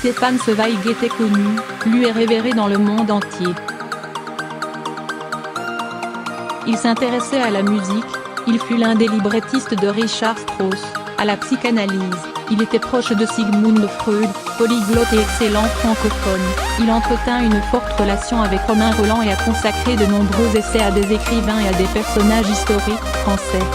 Stefan Zweig était connu, lu et révéré dans le monde entier. Il s'intéressait à la musique, il fut l'un des librettistes de Richard Strauss, à la psychanalyse, il était proche de Sigmund Freud, polyglotte et excellent francophone, il entretint une forte relation avec Romain Rolland et a consacré de nombreux essais à des écrivains et à des personnages historiques français.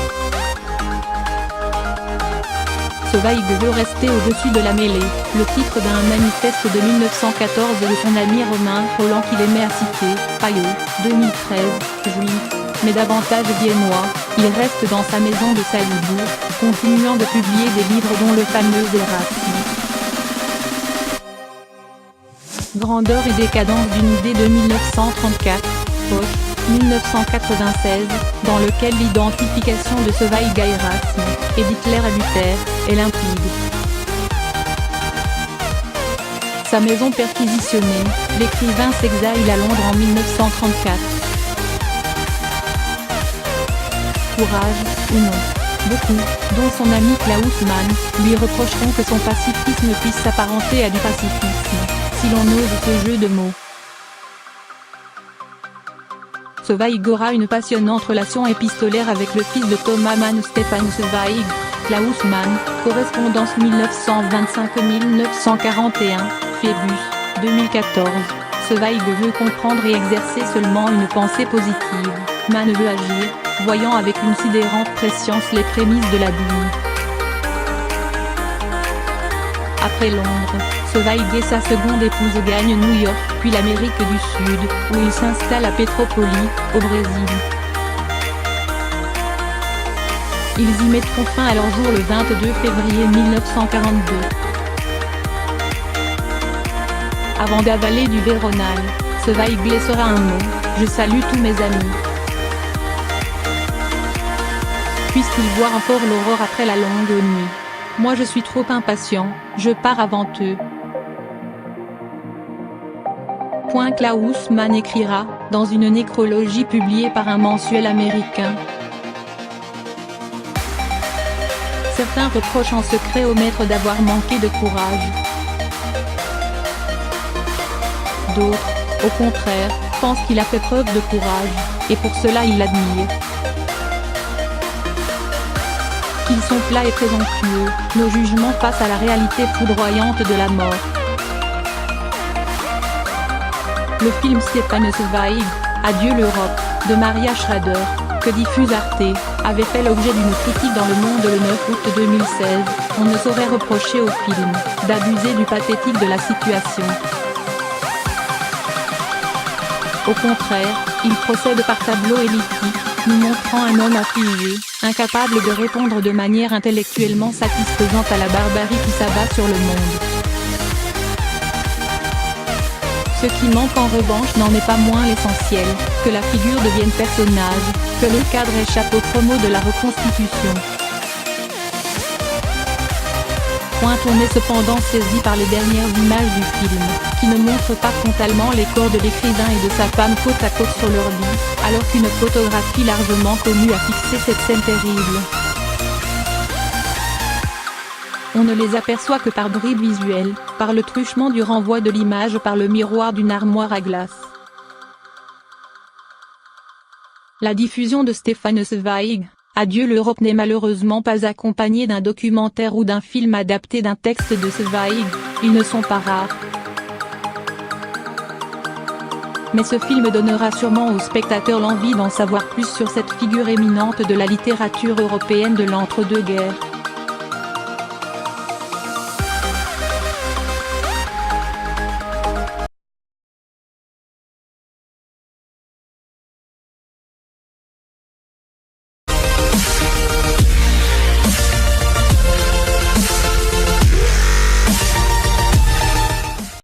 Zweig veut rester au-dessus de la mêlée, le titre d'un manifeste de 1914 de son ami Romain Rolland qu'il aimait à citer, Payot, 2013, juif, mais davantage viennois, il reste dans sa maison de Salzbourg, continuant de publier des livres dont le fameux Erasme. Grandeur et décadence d'une idée de 1934, Poche, 1996, dans lequel l'identification de Zweig à Erasme, et d'Hitler à Luther, est limpide. Sa maison perquisitionnée, l'écrivain s'exile à Londres en 1934. Courage, ou non. Beaucoup, dont son ami Klaus Mann, lui reprocheront que son pacifisme puisse s'apparenter à du pacifisme, si l'on ose ce jeu de mots. Zweig aura une passionnante relation épistolaire avec le fils de Thomas Mann, Stefan Zweig, Klaus Mann, correspondance 1925-1941, Phébus, 2014. Zweig veut comprendre et exercer seulement une pensée positive, Mann veut agir, voyant avec une sidérante prescience les prémices de l'abîme. Après Londres, Zweig et sa seconde épouse gagnent New York puis l'Amérique du Sud, où il s'installe à Petrópolis, au Brésil. Ils y mettront fin à leur jour le 22 février 1942. Avant d'avaler du Véronal, Zweig laissera un mot, « Je salue tous mes amis ». Puissent-ils voir encore l'aurore après la longue nuit. Moi je suis trop impatient, je pars avant eux. Klaus Mann écrira, dans une nécrologie publiée par un mensuel américain. Certains reprochent en secret au maître d'avoir manqué de courage. D'autres, au contraire, pensent qu'il a fait preuve de courage, et pour cela ils l'admirent. Qu'ils sont plats et présomptueux, nos jugements face à la réalité foudroyante de la mort. Le film Stefan Zweig, Adieu l'Europe, de Maria Schrader, que diffuse Arte, avait fait l'objet d'une critique dans Le Monde le 9 août 2016, on ne saurait reprocher au film, d'abuser du pathétique de la situation. Au contraire, il procède par tableau elliptique, nous montrant un homme affligé, incapable de répondre de manière intellectuellement satisfaisante à la barbarie qui s'abat sur le monde. Ce qui manque en revanche n'en est pas moins l'essentiel, que la figure devienne personnage, que le cadre échappe aux promos de la reconstitution. On est cependant saisi par les dernières images du film, qui ne montrent pas frontalement les corps de l'écrivain et de sa femme côte à côte sur leur lit, alors qu'une photographie largement connue a fixé cette scène terrible. On ne les aperçoit que par bribes visuelles, par le truchement du renvoi de l'image par le miroir d'une armoire à glace. La diffusion de Stefan Zweig, Adieu l'Europe n'est malheureusement pas accompagnée d'un documentaire ou d'un film adapté d'un texte de Zweig, ils ne sont pas rares. Mais ce film donnera sûrement aux spectateurs l'envie d'en savoir plus sur cette figure éminente de la littérature européenne de l'entre-deux-guerres.